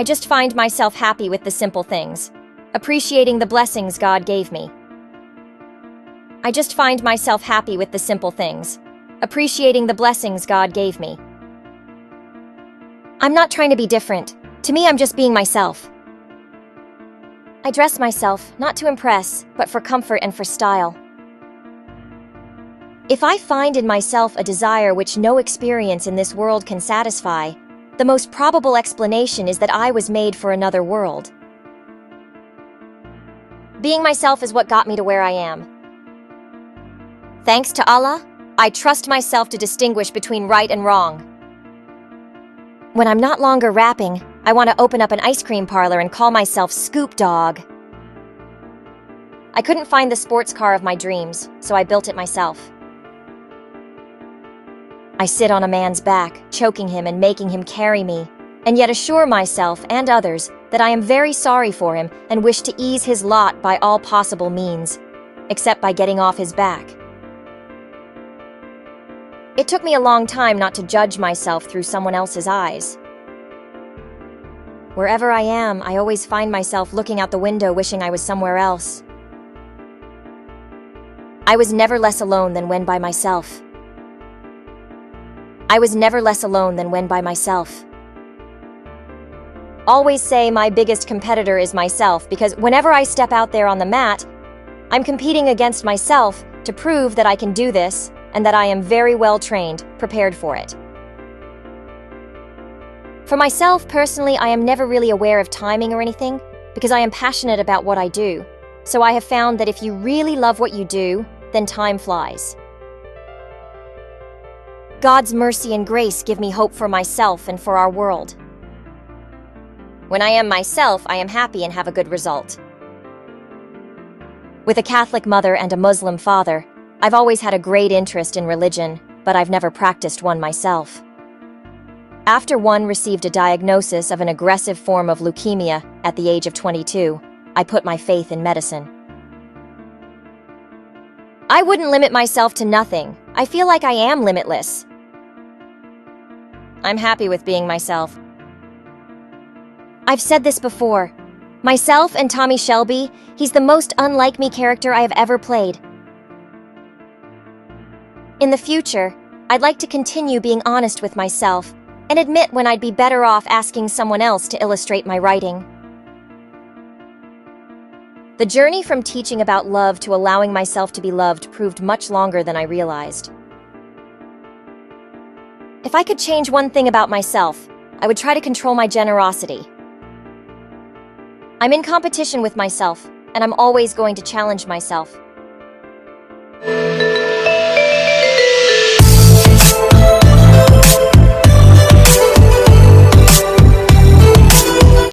I just find myself happy with the simple things, appreciating the blessings God gave me. I just find myself happy with the simple things, appreciating the blessings God gave me. I'm not trying to be different. To me, I'm just being myself. I dress myself, not to impress, but for comfort and for style. If I find in myself a desire which no experience in this world can satisfy, the most probable explanation is that I was made for another world. Being myself is what got me to where I am. Thanks to Allah, I trust myself to distinguish between right and wrong. When I'm not longer rapping, I want to open up an ice cream parlor and call myself Scoop Dog. I couldn't find the sports car of my dreams, so I built it myself. I sit on a man's back, choking him and making him carry me, and yet assure myself and others that I am very sorry for him and wish to ease his lot by all possible means, except by getting off his back. It took me a long time not to judge myself through someone else's eyes. Wherever I am, I always find myself looking out the window wishing I was somewhere else. I was never less alone than when by myself. I was never less alone than when by myself. Always say my biggest competitor is myself, because whenever I step out there on the mat, I'm competing against myself to prove that I can do this and that I am very well trained, prepared for it. For myself, personally, I am never really aware of timing or anything, because I am passionate about what I do. So I have found that if you really love what you do, then time flies. God's mercy and grace give me hope for myself and for our world. When I am myself, I am happy and have a good result. With a Catholic mother and a Muslim father, I've always had a great interest in religion, but I've never practiced one myself. After one received a diagnosis of an aggressive form of leukemia at the age of 22, I put my faith in medicine. I wouldn't limit myself to nothing. I feel like I am limitless. I'm happy with being myself. I've said this before. Myself and Tommy Shelby, he's the most unlike me character I have ever played. In the future, I'd like to continue being honest with myself and admit when I'd be better off asking someone else to illustrate my writing. The journey from teaching about love to allowing myself to be loved proved much longer than I realized. If I could change one thing about myself, I would try to control my generosity. I'm in competition with myself, and I'm always going to challenge myself.